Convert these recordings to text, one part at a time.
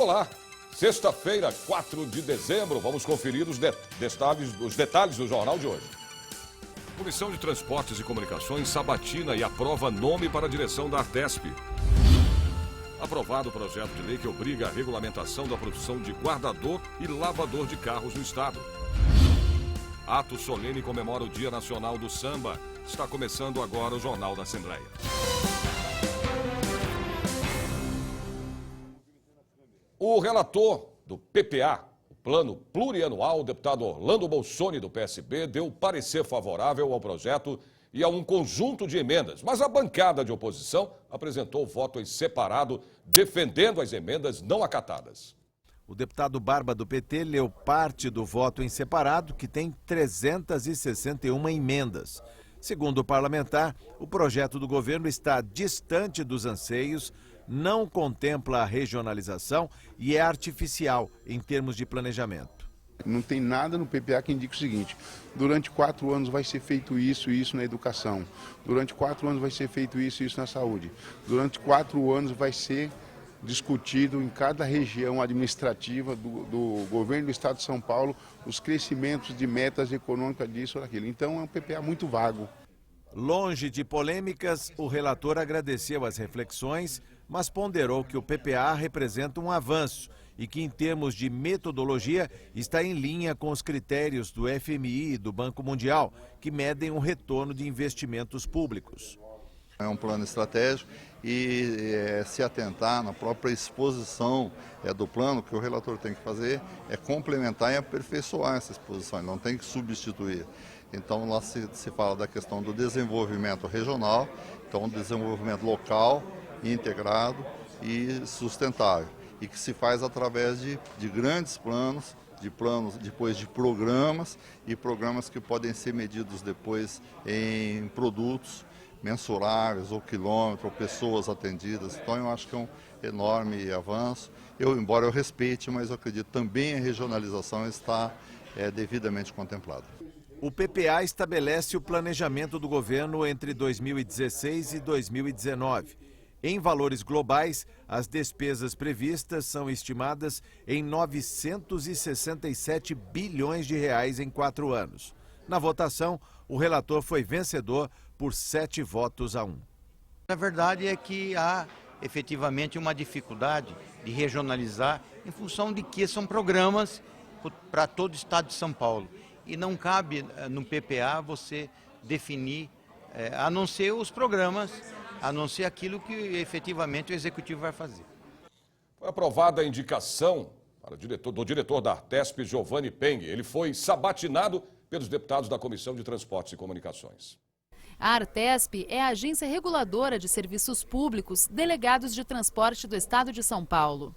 Olá, sexta-feira, 4 de dezembro, vamos conferir os detalhes do jornal de hoje. Comissão de Transportes e Comunicações sabatina e aprova nome para a direção da Artesp. Aprovado o projeto de lei que obriga a regulamentação da produção de guardador e lavador de carros no estado. Ato solene comemora o Dia Nacional do Samba. Está começando agora o Jornal da Assembleia. O relator do PPA, o Plano Plurianual, o deputado Orlando Bolsoni, do PSB, deu parecer favorável ao projeto e a um conjunto de emendas. Mas a bancada de oposição apresentou voto em separado, defendendo as emendas não acatadas. O deputado Barba, do PT, leu parte do voto em separado, que tem 361 emendas. Segundo o parlamentar, o projeto do governo está distante dos anseios, não contempla a regionalização e é artificial em termos de planejamento. Não tem nada no PPA que indique o seguinte: durante 4 anos vai ser feito isso e isso na educação, durante 4 anos vai ser feito isso e isso na saúde, durante 4 anos vai ser discutido em cada região administrativa do governo do estado de São Paulo os crescimentos de metas econômicas disso ou daquilo. Então é um PPA muito vago. Longe de polêmicas, o relator agradeceu as reflexões, mas ponderou que o PPA representa um avanço e que, em termos de metodologia, está em linha com os critérios do FMI e do Banco Mundial, que medem o retorno de investimentos públicos. É um plano estratégico e se atentar na própria exposição do plano, que o relator tem que fazer é complementar e aperfeiçoar essa exposição, não tem que substituir. Então lá se fala da questão do desenvolvimento regional, então desenvolvimento local, integrado e sustentável, e que se faz através de grandes planos, depois de programas, e programas que podem ser medidos depois em produtos mensuráveis, ou quilômetro, ou pessoas atendidas. Então eu acho que é um enorme avanço. Embora eu respeite, mas eu acredito também a regionalização está devidamente contemplada. O PPA estabelece o planejamento do governo entre 2016 e 2019. Em valores globais, as despesas previstas são estimadas em 967 bilhões de reais em 4 anos. Na votação, o relator foi vencedor por 7 votos a 1. A verdade é que há efetivamente uma dificuldade de regionalizar em função de que são programas para todo o estado de São Paulo. E não cabe no PPA você definir, a não ser os programas, a não ser aquilo que efetivamente o Executivo vai fazer. Foi aprovada a indicação do diretor da Artesp, Giovanni Peng. Ele foi sabatinado pelos deputados da Comissão de Transportes e Comunicações. A Artesp é a agência reguladora de serviços públicos delegados de transporte do estado de São Paulo.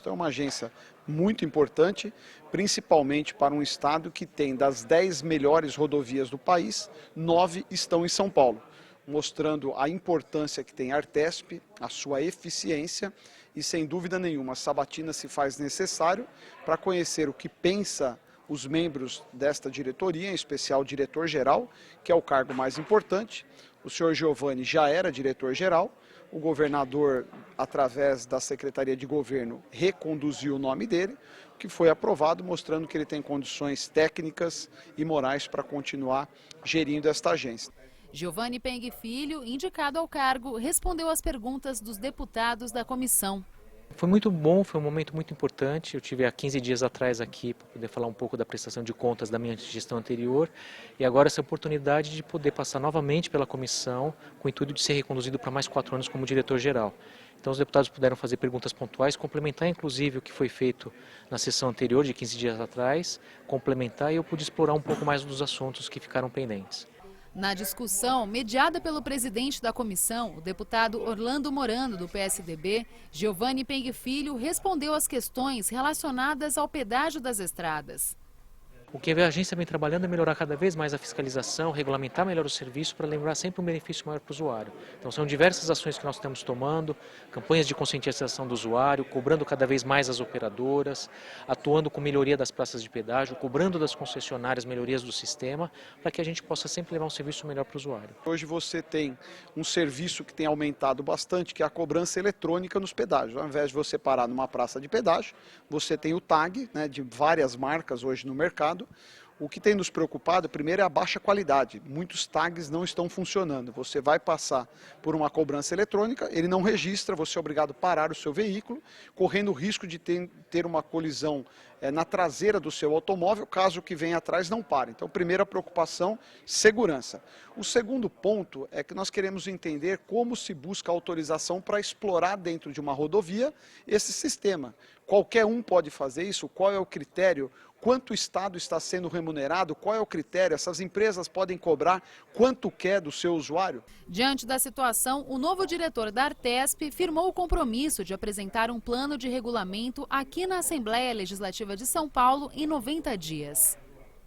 É uma agência muito importante, principalmente para um estado que tem das 10 melhores rodovias do país, 9 estão em São Paulo, mostrando a importância que tem a Artesp, a sua eficiência e, sem dúvida nenhuma, a sabatina se faz necessário para conhecer o que pensa os membros desta diretoria, em especial o diretor-geral, que é o cargo mais importante. O senhor Giovanni já era diretor-geral. O governador, através da Secretaria de Governo, reconduziu o nome dele, que foi aprovado, mostrando que ele tem condições técnicas e morais para continuar gerindo esta agência. Giovanni Peng Filho, indicado ao cargo, respondeu às perguntas dos deputados da comissão. Foi muito bom, foi um momento muito importante. Eu tive há 15 dias atrás aqui para poder falar um pouco da prestação de contas da minha gestão anterior e agora essa oportunidade de poder passar novamente pela comissão com o intuito de ser reconduzido para mais 4 anos como diretor-geral. Então os deputados puderam fazer perguntas pontuais, complementar inclusive o que foi feito na sessão anterior de 15 dias atrás, complementar, e eu pude explorar um pouco mais dos assuntos que ficaram pendentes. Na discussão, mediada pelo presidente da comissão, o deputado Orlando Morando, do PSDB, Giovanni Peng Filho respondeu às questões relacionadas ao pedágio das estradas. O que a agência vem trabalhando é melhorar cada vez mais a fiscalização, regulamentar melhor o serviço para lembrar sempre um benefício maior para o usuário. Então são diversas ações que nós estamos tomando, campanhas de conscientização do usuário, cobrando cada vez mais as operadoras, atuando com melhoria das praças de pedágio, cobrando das concessionárias melhorias do sistema, para que a gente possa sempre levar um serviço melhor para o usuário. Hoje você tem um serviço que tem aumentado bastante, que é a cobrança eletrônica nos pedágios. Ao invés de você parar numa praça de pedágio, você tem o tag, né, de várias marcas hoje no mercado. O que tem nos preocupado, primeiro, é a baixa qualidade. Muitos tags não estão funcionando. Você vai passar por uma cobrança eletrônica, ele não registra, você é obrigado a parar o seu veículo, correndo o risco de ter uma colisão na traseira do seu automóvel, caso o que vem atrás não pare. Então, primeira preocupação, segurança. O segundo ponto é que nós queremos entender como se busca autorização para explorar dentro de uma rodovia esse sistema. Qualquer um pode fazer isso? Qual é o critério? Quanto o Estado está sendo remunerado? Qual é o critério? Essas empresas podem cobrar quanto quer do seu usuário? Diante da situação, o novo diretor da Artesp firmou o compromisso de apresentar um plano de regulamento aqui na Assembleia Legislativa de São Paulo em 90 dias.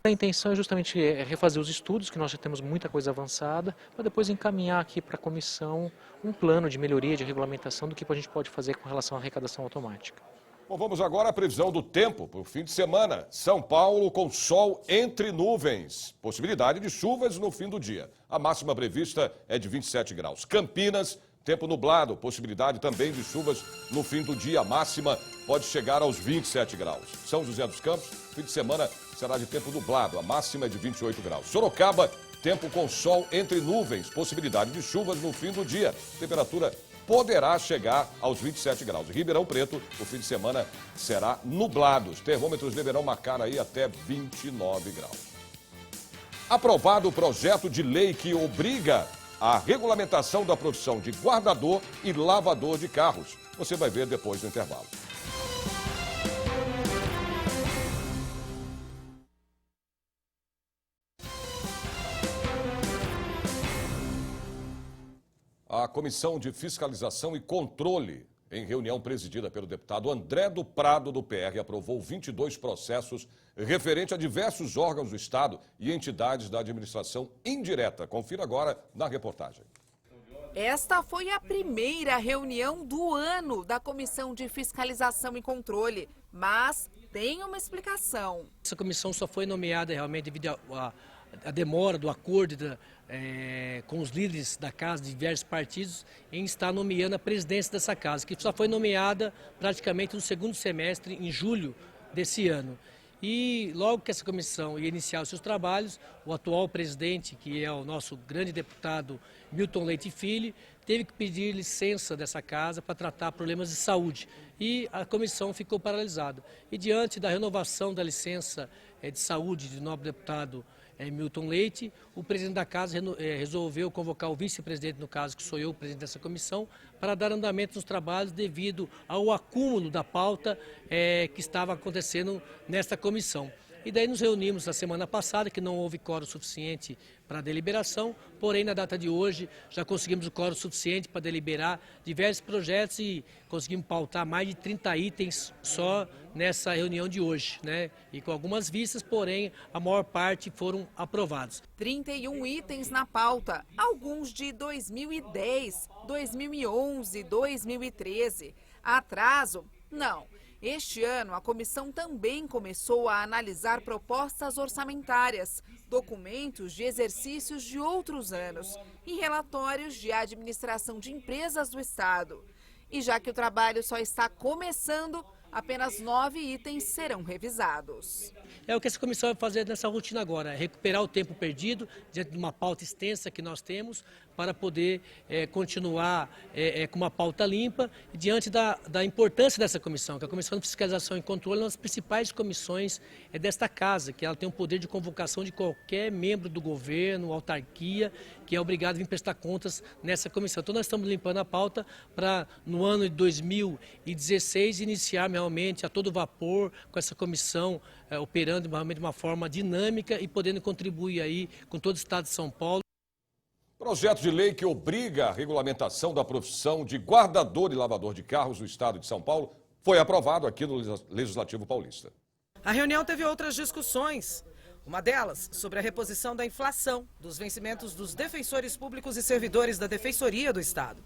A intenção é justamente refazer os estudos, que nós já temos muita coisa avançada, para depois encaminhar aqui para a comissão um plano de melhoria, de regulamentação do que a gente pode fazer com relação à arrecadação automática. Bom, vamos agora à previsão do tempo para o fim de semana. São Paulo com sol entre nuvens. Possibilidade de chuvas no fim do dia. A máxima prevista é de 27 graus. Campinas, tempo nublado. Possibilidade também de chuvas no fim do dia. A máxima pode chegar aos 27 graus. São José dos Campos, fim de semana será de tempo nublado. A máxima é de 28 graus. Sorocaba, tempo com sol entre nuvens. Possibilidade de chuvas no fim do dia. Temperatura poderá chegar aos 27 graus. Em Ribeirão Preto, o fim de semana será nublado. Os termômetros deverão marcar aí até 29 graus. Aprovado o projeto de lei que obriga a regulamentação da profissão de guardador e lavador de carros. Você vai ver depois do intervalo. A Comissão de Fiscalização e Controle, em reunião presidida pelo deputado André do Prado, do PR, aprovou 22 processos referentes a diversos órgãos do Estado e entidades da administração indireta. Confira agora na reportagem. Esta foi a primeira reunião do ano da Comissão de Fiscalização e Controle, mas tem uma explicação. Essa comissão só foi nomeada realmente devido à demora do acordo com os líderes da casa de diversos partidos em estar nomeando a presidência dessa casa, que só foi nomeada praticamente no segundo semestre, em julho desse ano. E logo que essa comissão ia iniciar os seus trabalhos, o atual presidente, que é o nosso grande deputado Milton Leite Filho, teve que pedir licença dessa casa para tratar problemas de saúde. E a comissão ficou paralisada. E diante da renovação da licença de saúde do nobre deputado Milton Leite, o presidente da casa resolveu convocar o vice-presidente, no caso que sou eu, o presidente dessa comissão, para dar andamento nos trabalhos devido ao acúmulo da pauta que estava acontecendo nesta comissão. E daí nos reunimos na semana passada, que não houve quórum suficiente para deliberação, porém na data de hoje já conseguimos o quórum suficiente para deliberar diversos projetos e conseguimos pautar mais de 30 itens só nessa reunião de hoje, né? E com algumas vistas, porém a maior parte foram aprovados. 31 itens na pauta, alguns de 2010, 2011, 2013. Atraso? Não. Este ano, a comissão também começou a analisar propostas orçamentárias, documentos de exercícios de outros anos e relatórios de administração de empresas do Estado. E já que o trabalho só está começando, apenas 9 itens serão revisados. É o que essa comissão vai fazer nessa rotina agora, recuperar o tempo perdido diante de uma pauta extensa que nós temos para poder continuar com uma pauta limpa e diante da importância dessa comissão, que a Comissão de Fiscalização e Controle é uma das principais comissões desta casa, que ela tem o poder de convocação de qualquer membro do governo, autarquia, que é obrigado a vir prestar contas nessa comissão. Então nós estamos limpando a pauta para, no ano de 2016, iniciar realmente a todo vapor com essa comissão operando realmente de uma forma dinâmica e podendo contribuir aí com todo o Estado de São Paulo. Projeto de lei que obriga a regulamentação da profissão de guardador e lavador de carros no Estado de São Paulo foi aprovado aqui no Legislativo Paulista. A reunião teve outras discussões. Uma delas sobre a reposição da inflação dos vencimentos dos defensores públicos e servidores da Defensoria do Estado.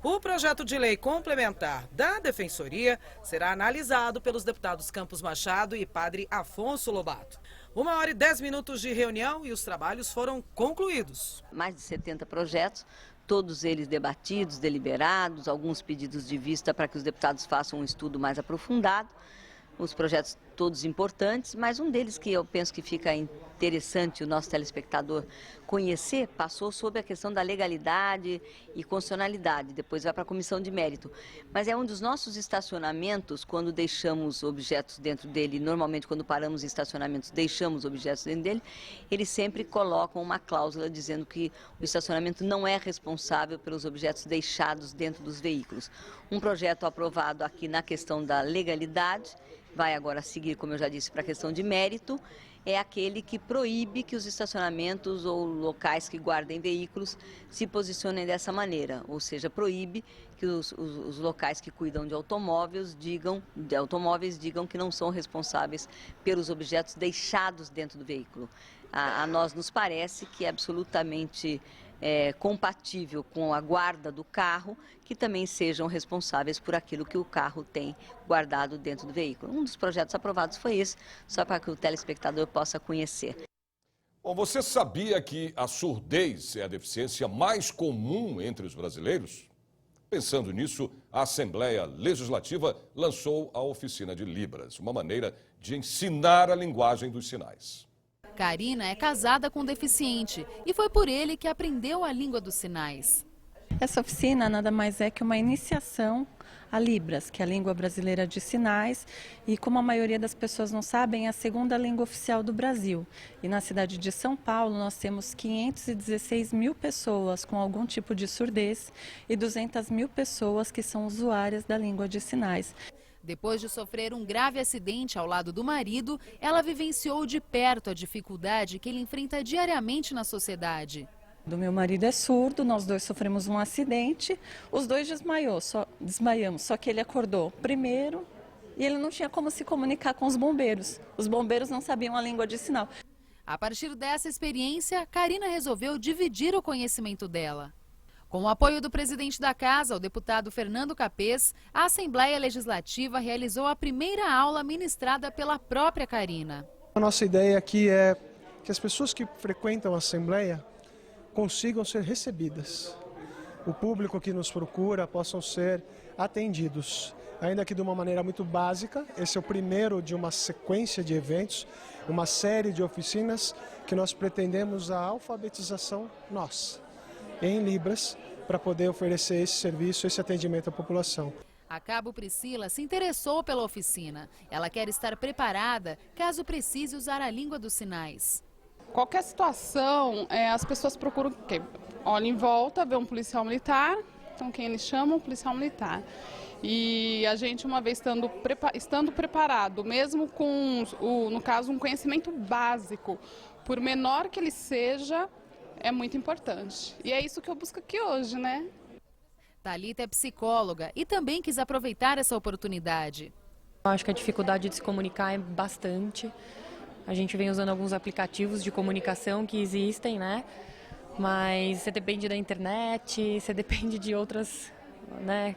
O projeto de lei complementar da Defensoria será analisado pelos deputados Campos Machado e Padre Afonso Lobato. 1h10 de reunião e os trabalhos foram concluídos. Mais de 70 projetos, todos eles debatidos, deliberados, alguns pedidos de vista para que os deputados façam um estudo mais aprofundado. Os projetos todos importantes, mas um deles que eu penso que fica interessante o nosso telespectador conhecer, passou sobre a questão da legalidade e constitucionalidade, depois vai para a comissão de mérito. Mas é um dos nossos estacionamentos, quando deixamos objetos dentro dele, normalmente quando paramos em estacionamentos deixamos objetos dentro dele, eles sempre colocam uma cláusula dizendo que o estacionamento não é responsável pelos objetos deixados dentro dos veículos. Um projeto aprovado aqui na questão da legalidade, vai agora seguir, como eu já disse, para a questão de mérito, é aquele que proíbe que os estacionamentos ou locais que guardem veículos se posicionem dessa maneira, ou seja, proíbe que os locais que cuidam de automóveis digam que não são responsáveis pelos objetos deixados dentro do veículo. A nós nos parece que é absolutamente compatível com a guarda do carro, que também sejam responsáveis por aquilo que o carro tem guardado dentro do veículo. Um dos projetos aprovados foi esse, só para que o telespectador possa conhecer. Bom, você sabia que a surdez é a deficiência mais comum entre os brasileiros? Pensando nisso, a Assembleia Legislativa lançou a Oficina de Libras, uma maneira de ensinar a linguagem dos sinais. Karina é casada com um deficiente e foi por ele que aprendeu a língua dos sinais. Essa oficina nada mais é que uma iniciação a Libras, que é a língua brasileira de sinais, e como a maioria das pessoas não sabem, é a segunda língua oficial do Brasil. E na cidade de São Paulo nós temos 516 mil pessoas com algum tipo de surdez e 200 mil pessoas que são usuárias da língua de sinais. Depois de sofrer um grave acidente ao lado do marido, ela vivenciou de perto a dificuldade que ele enfrenta diariamente na sociedade. Do meu marido é surdo, nós dois sofremos um acidente, os dois desmaiamos, só que ele acordou primeiro e ele não tinha como se comunicar com os bombeiros. Os bombeiros não sabiam a língua de sinal. A partir dessa experiência, Karina resolveu dividir o conhecimento dela. Com o apoio do presidente da casa, o deputado Fernando Capês, a Assembleia Legislativa realizou a primeira aula ministrada pela própria Karina. A nossa ideia aqui é que as pessoas que frequentam a Assembleia consigam ser recebidas. O público que nos procura possam ser atendidos, ainda que de uma maneira muito básica. Esse é o primeiro de uma sequência de eventos, uma série de oficinas que nós pretendemos a alfabetização nossa, em Libras, para poder oferecer esse serviço, esse atendimento à população. A Cabo Priscila se interessou pela oficina. Ela quer estar preparada caso precise usar a língua dos sinais. Qualquer situação, as pessoas procuram o quê? Olha em volta, vê um policial militar, então quem eles chamam? Policial militar. E a gente, uma vez estando preparado, mesmo com, no caso, um conhecimento básico, por menor que ele seja, é muito importante. E é isso que eu busco aqui hoje, né? Thalita é psicóloga e também quis aproveitar essa oportunidade. Eu acho que a dificuldade de se comunicar é bastante. A gente vem usando alguns aplicativos de comunicação que existem, né? Mas você depende da internet, você depende de outras,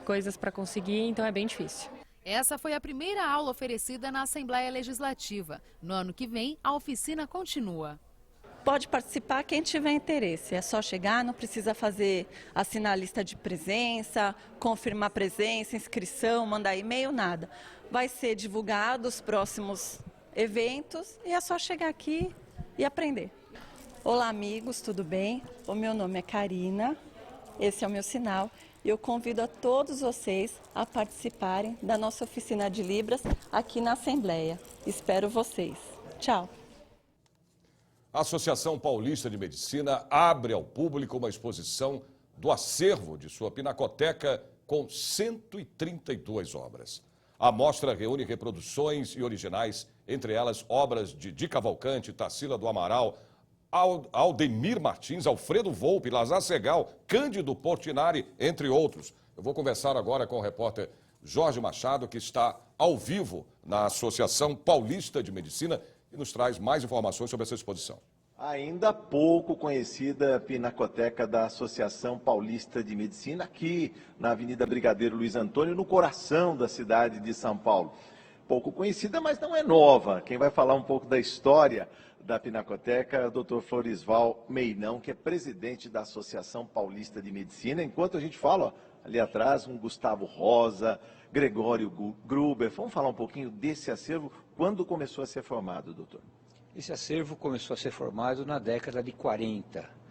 coisas para conseguir, então é bem difícil. Essa foi a primeira aula oferecida na Assembleia Legislativa. No ano que vem, a oficina continua. Pode participar quem tiver interesse, é só chegar, não precisa assinar a lista de presença, confirmar presença, inscrição, mandar e-mail, nada. Vai ser divulgado os próximos eventos e é só chegar aqui e aprender. Olá amigos, tudo bem? O meu nome é Karina, esse é o meu sinal e eu convido a todos vocês a participarem da nossa oficina de Libras aqui na Assembleia. Espero vocês. Tchau! A Associação Paulista de Medicina abre ao público uma exposição do acervo de sua pinacoteca com 132 obras. A mostra reúne reproduções e originais, entre elas obras de Di Cavalcanti, Tarsila do Amaral, Aldemir Martins, Alfredo Volpi, Lazar Segal, Cândido Portinari, entre outros. Eu vou conversar agora com o repórter Jorge Machado, que está ao vivo na Associação Paulista de Medicina. e nos traz mais informações sobre essa exposição. Ainda pouco conhecida Pinacoteca da Associação Paulista de Medicina, aqui na Avenida Brigadeiro Luiz Antônio, no coração da cidade de São Paulo. Pouco conhecida, mas não é nova. Quem vai falar um pouco da história da Pinacoteca é o Dr. Florisval Meinão, que é presidente da Associação Paulista de Medicina. Enquanto a gente fala, ó, ali atrás, um Gustavo Rosa, Gregório Gruber. Vamos falar um pouquinho desse acervo. Quando começou a ser formado, doutor? Esse acervo começou a ser formado na década de 40.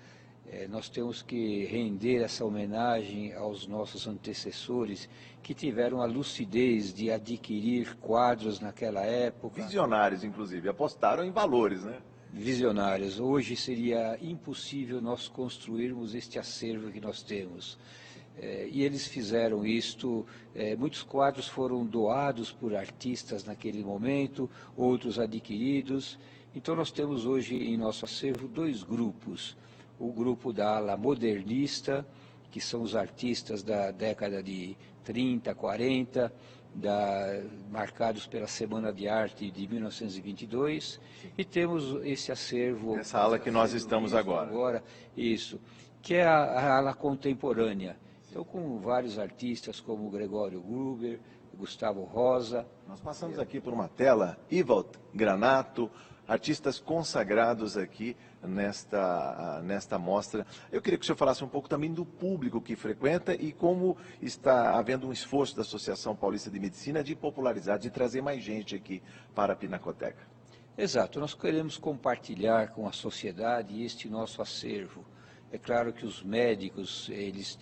Nós temos que render essa homenagem aos nossos antecessores que tiveram a lucidez de adquirir quadros naquela época. Visionários, inclusive, apostaram em valores, né? Visionários. Hoje seria impossível nós construirmos este acervo que nós temos. E eles fizeram isto, muitos quadros foram doados por artistas naquele momento, outros adquiridos. Então nós temos hoje em nosso acervo dois grupos. O grupo da ala modernista, que são os artistas da década de 30, 40, marcados pela Semana de Arte de 1922, e temos esse acervo... Essa ala que nós estamos agora. Isso, que é a ala contemporânea. Então, com vários artistas como Gregório Gruber, Gustavo Rosa. Nós passamos aqui por uma tela, Ivald Granato, artistas consagrados aqui nesta mostra. Eu queria que o senhor falasse um pouco também do público que frequenta e como está havendo um esforço da Associação Paulista de Medicina de popularizar, de trazer mais gente aqui para a Pinacoteca. Exato, nós queremos compartilhar com a sociedade este nosso acervo. É claro que os médicos, eles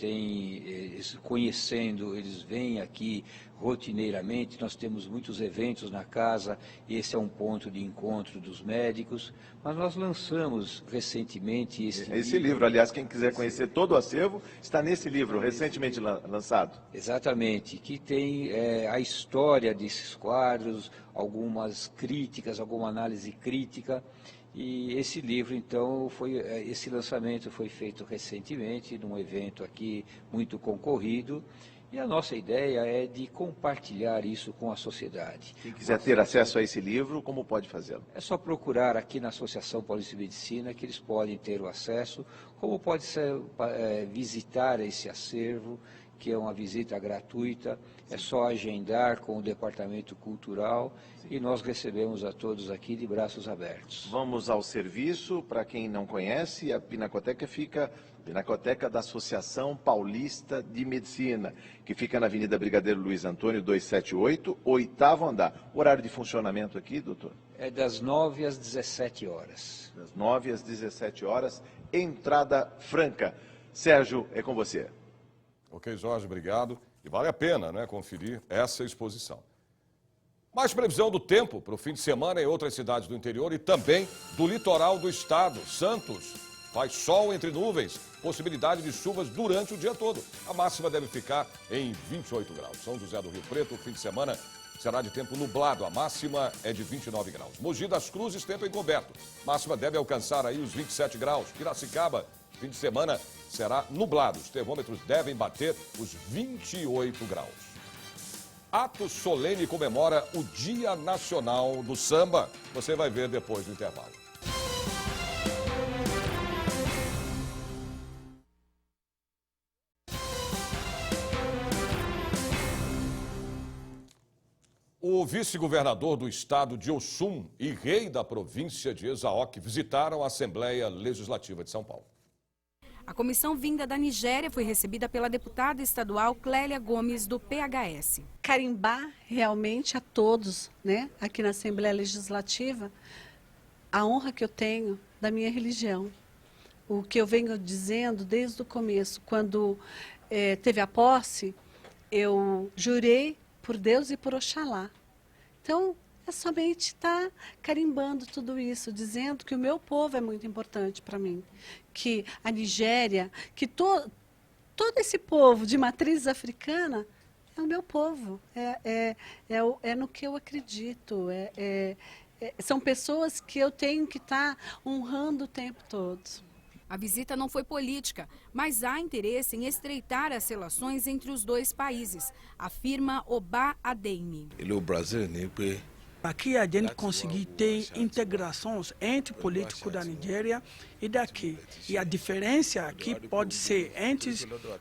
vêm aqui rotineiramente, nós temos muitos eventos na casa, esse é um ponto de encontro dos médicos, mas nós lançamos recentemente esse livro. Aliás, quem quiser conhecer todo o acervo, está nesse livro, recentemente lançado. Exatamente, que tem a história desses quadros, algumas críticas, alguma análise crítica. E esse livro, então, esse lançamento foi feito recentemente, num evento aqui muito concorrido, e a nossa ideia é de compartilhar isso com a sociedade. Quem quiser ter acesso a esse livro, como pode fazê-lo? É só procurar aqui na Associação Paulista de Medicina, que eles podem ter o acesso, como pode visitar esse acervo, que é uma visita gratuita, é só agendar com o Departamento Cultural e nós recebemos a todos aqui de braços abertos. Vamos ao serviço. Para quem não conhece, a Pinacoteca Pinacoteca da Associação Paulista de Medicina, que fica na Avenida Brigadeiro Luiz Antônio, 278, 8º andar. O horário de funcionamento aqui, doutor? É das 9 às 17 horas. Das 9 às 17 horas, entrada franca. Sérgio, é com você. Ok, Jorge, obrigado. E vale a pena, né, conferir essa exposição. Mais previsão do tempo para o fim de semana em outras cidades do interior e também do litoral do estado. Santos, faz sol entre nuvens, possibilidade de chuvas durante o dia todo. A máxima deve ficar em 28 graus. São José do Rio Preto, o fim de semana será de tempo nublado. A máxima é de 29 graus. Mogi das Cruzes, tempo encoberto. Máxima deve alcançar aí os 27 graus. Piracicaba, fim de semana será nublado. Os termômetros devem bater os 28 graus. Ato solene comemora o Dia Nacional do Samba. Você vai ver depois do intervalo. O vice-governador do estado de Oxum e rei da província de Exaoque visitaram a Assembleia Legislativa de São Paulo. A comissão vinda da Nigéria foi recebida pela deputada estadual Clélia Gomes, do PHS. Carimbar realmente a todos, né, aqui na Assembleia Legislativa, a honra que eu tenho da minha religião. O que eu venho dizendo desde o começo, quando teve a posse, eu jurei por Deus e por Oxalá. Então, é somente estar carimbando tudo isso, dizendo que o meu povo é muito importante para mim. Que a Nigéria, que todo esse povo de matriz africana é o meu povo. É no que eu acredito. São pessoas que eu tenho que estar honrando o tempo todo. A visita não foi política, mas há interesse em estreitar as relações entre os dois países, afirma Oba Adeyemi. Para que a gente conseguir ter integrações entre políticos da Nigéria e daqui. E a diferença aqui pode ser entre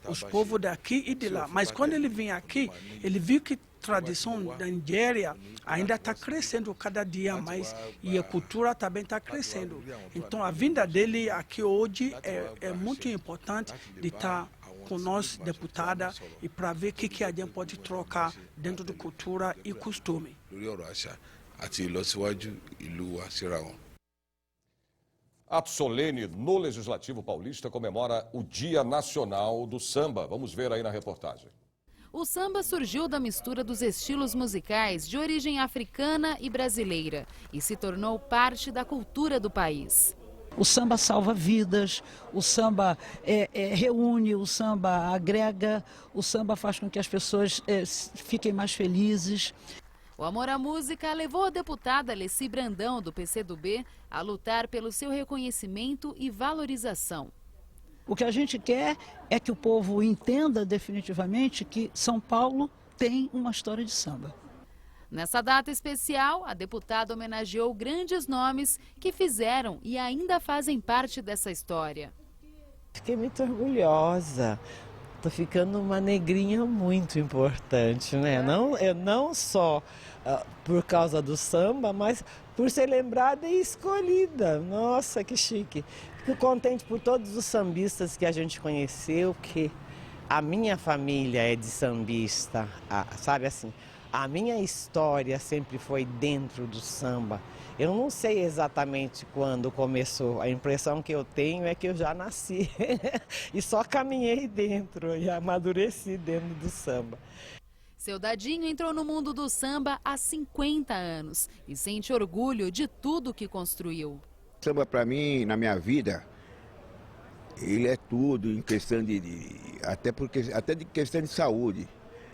os povos daqui e de lá. Mas quando ele vem aqui, ele viu que a tradição da Nigéria ainda está crescendo cada dia mais e a cultura também está crescendo. Então a vinda dele aqui hoje é muito importante de estar com nós, deputada, e para ver o que a gente pode trocar dentro da cultura e costume. Ato solene no Legislativo Paulista comemora o Dia Nacional do Samba. Vamos ver aí na reportagem. O samba surgiu da mistura dos estilos musicais de origem africana e brasileira e se tornou parte da cultura do país. O samba salva vidas, o samba reúne, o samba agrega, o samba faz com que as pessoas fiquem mais felizes. O amor à música levou a deputada Alessi Brandão, do PCdoB, a lutar pelo seu reconhecimento e valorização. O que a gente quer é que o povo entenda definitivamente que São Paulo tem uma história de samba. Nessa data especial, a deputada homenageou grandes nomes que fizeram e ainda fazem parte dessa história. Fiquei muito orgulhosa. Estou ficando uma negrinha muito importante, né? Não só por causa do samba, mas por ser lembrada e escolhida. Nossa, que chique. Fico contente por todos os sambistas que a gente conheceu, que a minha família é de sambista, sabe assim? A minha história sempre foi dentro do samba. Eu não sei exatamente quando começou. A impressão que eu tenho é que eu já nasci e só caminhei dentro e amadureci dentro do samba. Seu Dadinho entrou no mundo do samba há 50 anos e sente orgulho de tudo que construiu. O samba, para mim, na minha vida, ele é tudo em questão até de questão de saúde.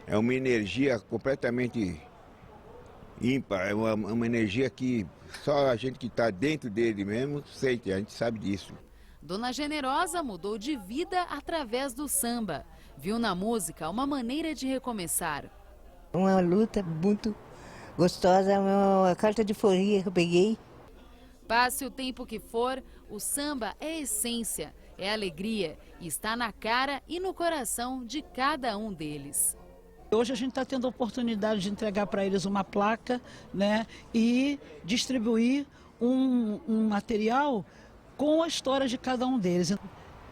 É uma energia completamente ímpar, é uma energia que só a gente que está dentro dele mesmo sente, a gente sabe disso. Dona Generosa mudou de vida através do samba. Viu na música uma maneira de recomeçar. Uma luta muito gostosa, uma carta de euforia que eu peguei. Passe o tempo que for, o samba é essência, é alegria e está na cara e no coração de cada um deles. Hoje a gente está tendo a oportunidade de entregar para eles uma placa, né, e distribuir um material com a história de cada um deles.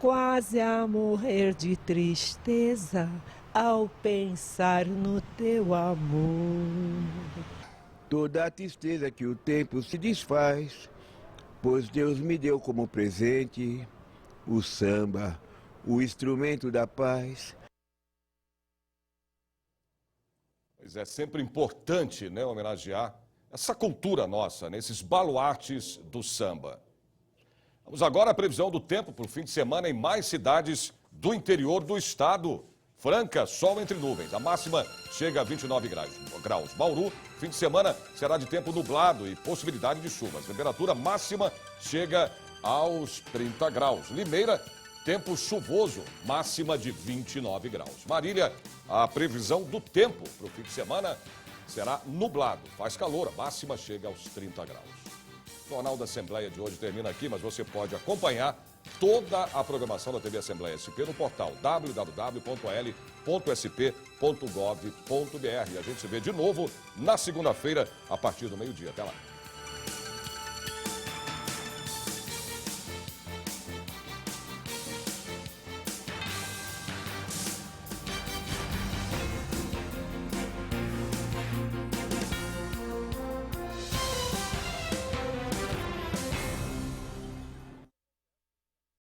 Quase a morrer de tristeza ao pensar no teu amor. Toda a tristeza que o tempo se desfaz, pois Deus me deu como presente o samba, o instrumento da paz. Pois é sempre importante, né, homenagear essa cultura nossa, né, esses baluartes do samba. Vamos agora à previsão do tempo para o fim de semana em mais cidades do interior do estado. Franca, sol entre nuvens. A máxima chega a 29 graus. Bauru, fim de semana será de tempo nublado e possibilidade de chuva. A temperatura máxima chega aos 30 graus. Limeira, tempo chuvoso, máxima de 29 graus. Marília, a previsão do tempo para o fim de semana será nublado. Faz calor, a máxima chega aos 30 graus. O Jornal da Assembleia de hoje termina aqui, mas você pode acompanhar toda a programação da TV Assembleia SP no portal www.l.sp.gov.br. A gente se vê de novo na segunda-feira, a partir do meio-dia. Até lá.